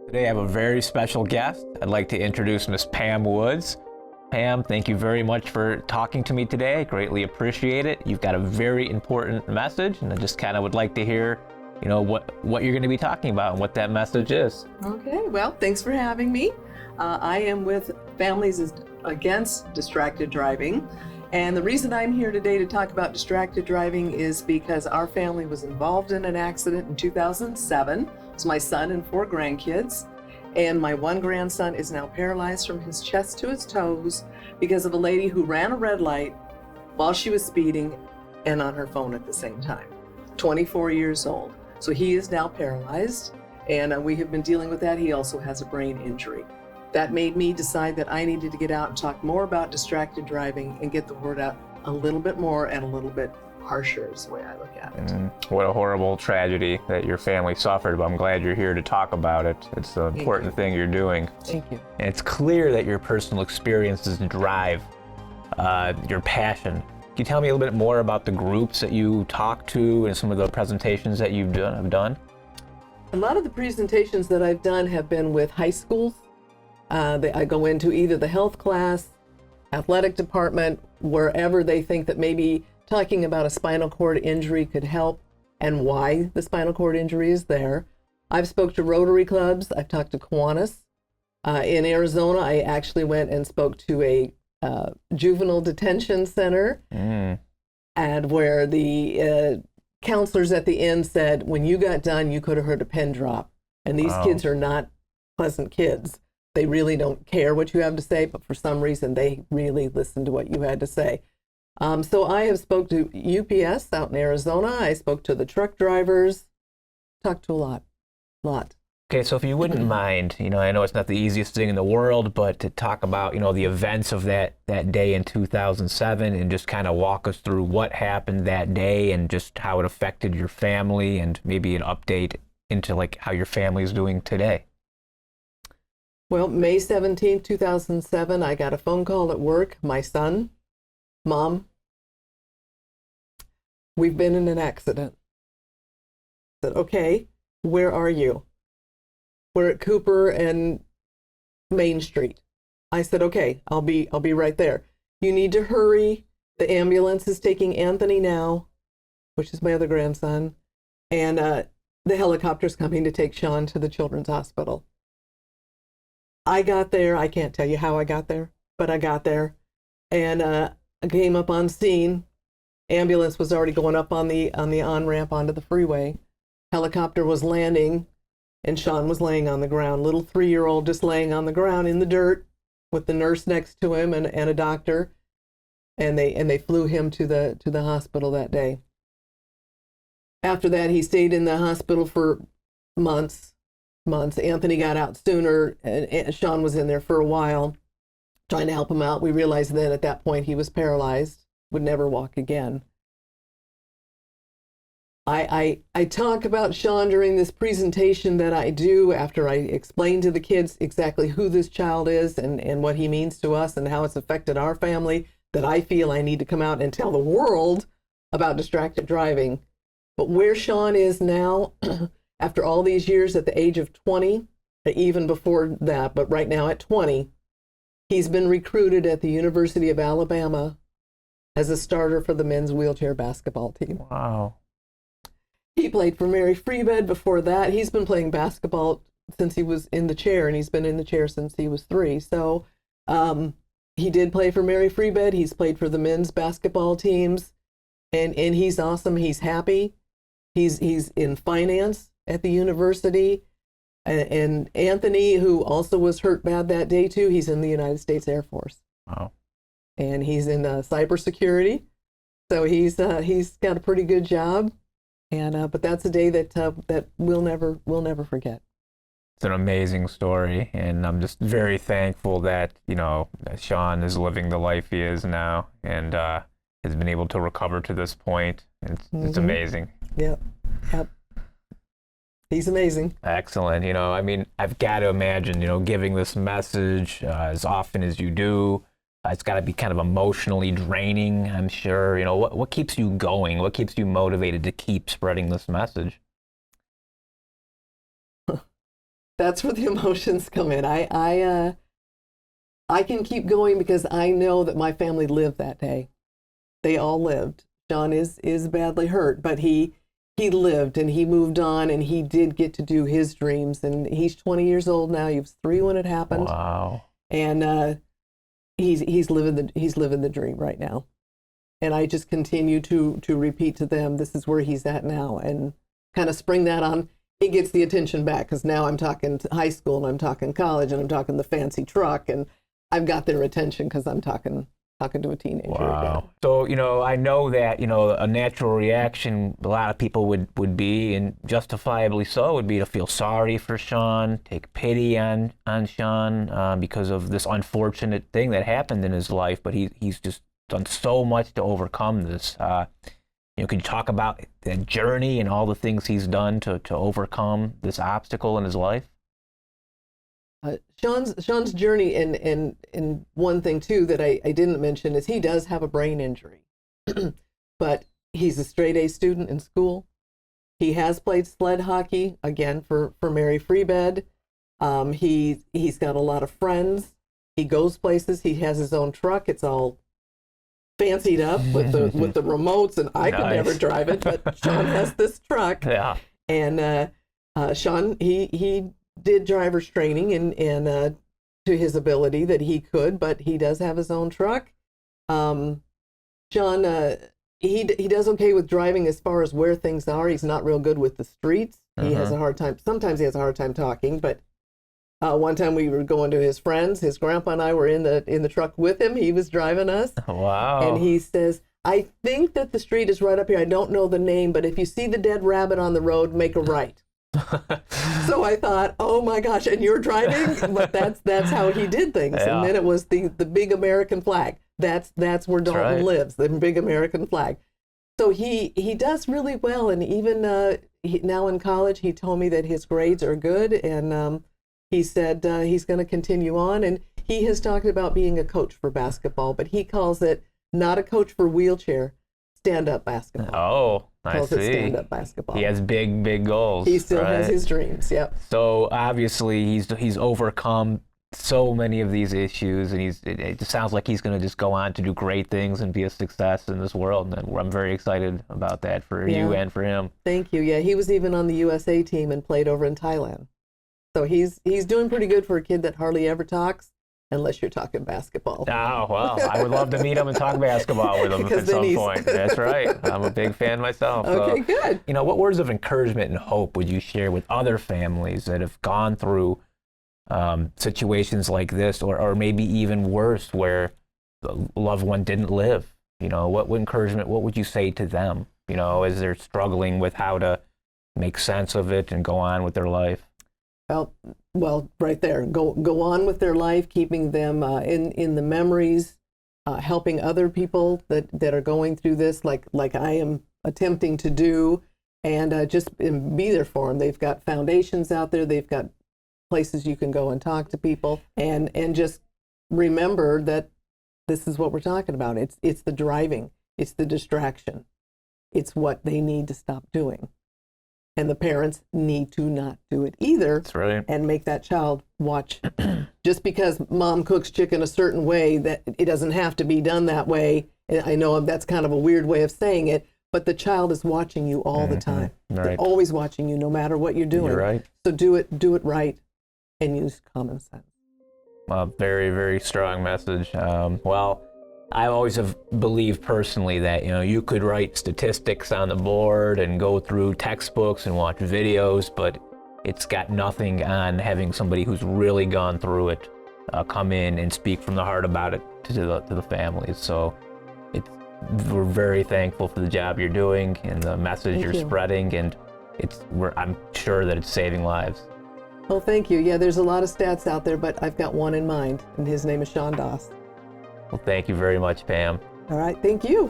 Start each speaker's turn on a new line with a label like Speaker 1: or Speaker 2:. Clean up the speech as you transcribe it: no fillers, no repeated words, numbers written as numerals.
Speaker 1: Today I have a very special guest. I'd like to introduce Miss Pam Woods. Pam, thank you very much for talking to me today. I greatly appreciate it. You've got a very important message, and I just kind of would like to hear, what you're going to be talking about and what that message is.
Speaker 2: Okay, well, thanks for having me. I am with Families Against Distracted Driving. And the reason I'm here today to talk about distracted driving is because our family was involved in an accident in 2007. It's my son and 4 grandkids. And my one grandson is now paralyzed from his chest to his toes because of a lady who ran a red light while she was speeding and on her phone at the same time. 24 years old. So he is now paralyzed, and we have been dealing with that. He also has a brain injury. That made me decide that I needed to get out and talk more about distracted driving and get the word out a little bit more and a little bit harsher is the way I look at it.
Speaker 1: What a horrible tragedy that your family suffered, but I'm glad you're here to talk about it. It's an important thing you're doing.
Speaker 2: Thank you.
Speaker 1: And it's clear that your personal experiences drive your passion. Can you tell me a little bit more about the groups that you talk to and some of the presentations that you've done?
Speaker 2: A lot of the presentations that I've done have been with high schools. I go into either the health class, athletic department, wherever they think that maybe talking about a spinal cord injury could help and why the spinal cord injury is there. I've spoke to Rotary clubs. I've talked to Kiwanis. In Arizona, I actually went and spoke to a juvenile detention center, and where the counselors at the end said, when you got done, you could have heard a pin drop. And these kids are not pleasant kids. They really don't care what you have to say, but for some reason, they really listen to what you had to say. So I have spoke to UPS out in Arizona. I spoke to the truck drivers, talked to a lot.
Speaker 1: Okay, so if you wouldn't mind, I know it's not the easiest thing in the world, but to talk about, the events of that day in 2007 and just kind of walk us through what happened that day and just how it affected your family and maybe an update into like how your family is doing today.
Speaker 2: Well, May 17th, 2007, I got a phone call at work. My son, Mom, we've been in an accident. I said, okay, where are you? We're at Cooper and Main Street. I said, okay, I'll be right there. You need to hurry. The ambulance is taking Anthony now, which is my other grandson, and the helicopter's coming to take Sean to the Children's Hospital. I got there. I can't tell you how I got there, but I got there, and I came up on scene. Ambulance was already going up on the on-ramp onto the freeway. Helicopter was landing, and Sean was laying on the ground. Little 3-year-old just laying on the ground in the dirt with the nurse next to him and a doctor, and they flew him to the hospital that day. After that, he stayed in the hospital for months. Anthony got out sooner, and Sean was in there for a while, trying to help him out. We realized then at that point he was paralyzed, would never walk again. I talk about Sean during this presentation that I do after I explain to the kids exactly who this child is and what he means to us and how it's affected our family, that I feel I need to come out and tell the world about distracted driving. But where Sean is now, after all these years at the age of 20, even before that, but right now at 20, he's been recruited at the University of Alabama as a starter for the men's wheelchair basketball team.
Speaker 1: Wow.
Speaker 2: He played for Mary Free Bed before that. He's been playing basketball since he was in the chair, and he's been in the chair since he was 3. So he did play for Mary Free Bed. He's played for the men's basketball teams, and he's awesome. He's happy. He's in finance at the university. And Anthony, who also was hurt bad that day too, he's in the United States Air Force.
Speaker 1: Wow.
Speaker 2: And he's in cybersecurity. So he's got a pretty good job. And but that's a day that we'll never forget.
Speaker 1: It's an amazing story, and I'm just very thankful that that Sean is living the life he is now and has been able to recover to this point. It's amazing.
Speaker 2: Yep. He's amazing.
Speaker 1: Excellent. I've got to imagine, giving this message as often as you do, it's got to be kind of emotionally draining, I'm sure. What keeps you going? What keeps you motivated to keep spreading this message?
Speaker 2: That's where the emotions come in. I can keep going because I know that my family lived that day. They all lived. Sean is badly hurt, but he lived and he moved on, and he did get to do his dreams. And he's 20 years old now. He was 3 when it happened.
Speaker 1: Wow.
Speaker 2: And he's living the dream right now. And I just continue to repeat to them, this is where he's at now, and kind of spring that on. It gets the attention back because now I'm talking high school and I'm talking college and I'm talking the fancy truck, and I've got their attention because I'm talking to a teenager.
Speaker 1: Wow.
Speaker 2: Again.
Speaker 1: So, I know that, a natural reaction a lot of people would be, and justifiably so, would be to feel sorry for Sean, take pity on Sean because of this unfortunate thing that happened in his life, but he's just done so much to overcome this. Could you talk about that journey and all the things he's done to overcome this obstacle in his life?
Speaker 2: Sean's journey, and one thing too that I didn't mention is he does have a brain injury, but he's a straight A student in school. He has played sled hockey again for Mary Freebed. He's got a lot of friends. He goes places. He has his own truck. It's all fancied up with the remotes, and I could never drive it, but Sean has this truck.
Speaker 1: Yeah.
Speaker 2: And Sean, he did driver's training and to his ability that he could, but he does have his own truck. Sean, he does okay with driving as far as where things are. He's not real good with the streets. He has a hard time. Sometimes he has a hard time talking, but one time we were going to his friends. His grandpa and I were in the truck with him. He was driving us.
Speaker 1: Wow.
Speaker 2: And he says, I think that the street is right up here. I don't know the name, but if you see the dead rabbit on the road, make a right. So I thought, oh my gosh, and you're driving? But that's how he did things.
Speaker 1: Yeah.
Speaker 2: And then it was the big American flag. That's where Dalton lives, the big American flag. So he does really well. And even now in college, he told me that his grades are good. And he said he's going to continue on. And he has talked about being a coach for basketball, but he calls it not a coach for wheelchair, stand-up basketball.
Speaker 1: Oh, I see.
Speaker 2: It stand-up basketball.
Speaker 1: He has big goals.
Speaker 2: He still has his dreams. Yep.
Speaker 1: So obviously he's overcome so many of these issues, and it just sounds like he's going to just go on to do great things and be a success in this world. And I'm very excited about that for you and for him.
Speaker 2: Thank you. Yeah, he was even on the USA team and played over in Thailand. So he's doing pretty good for a kid that hardly ever talks, unless you're talking basketball.
Speaker 1: Oh, well, I would love to meet him and talk basketball with him at some point. That's right. I'm a big fan myself.
Speaker 2: Okay, good.
Speaker 1: What words of encouragement and hope would you share with other families that have gone through situations like this, or maybe even worse, where the loved one didn't live? What encouragement, what would you say to them, as they're struggling with how to make sense of it and go on with their life?
Speaker 2: Well, right there. Go on with their life, keeping them in the memories, helping other people that are going through this, like I am attempting to do, and just be there for them. They've got foundations out there. They've got places you can go and talk to people, and just remember that this is what we're talking about. It's the driving. It's the distraction. It's what they need to stop doing. And the parents need to not do it either.
Speaker 1: That's right.
Speaker 2: And make that child watch. Just because mom cooks chicken a certain way, that it doesn't have to be done that way. And I know that's kind of a weird way of saying it, but the child is watching you all the time.
Speaker 1: Right.
Speaker 2: They're always watching you, no matter what you're doing.
Speaker 1: You're right.
Speaker 2: So do it right, and use common sense.
Speaker 1: A very, very strong message. I always have believed personally that, you could write statistics on the board and go through textbooks and watch videos, but it's got nothing on having somebody who's really gone through it come in and speak from the heart about it to the families. So we're very thankful for the job you're doing and the message you're spreading, and I'm sure that it's saving lives.
Speaker 2: Well, thank you. Yeah, there's a lot of stats out there, but I've got one in mind, and his name is Sean Doss.
Speaker 1: Well, thank you very much, Pam.
Speaker 2: All right, thank you.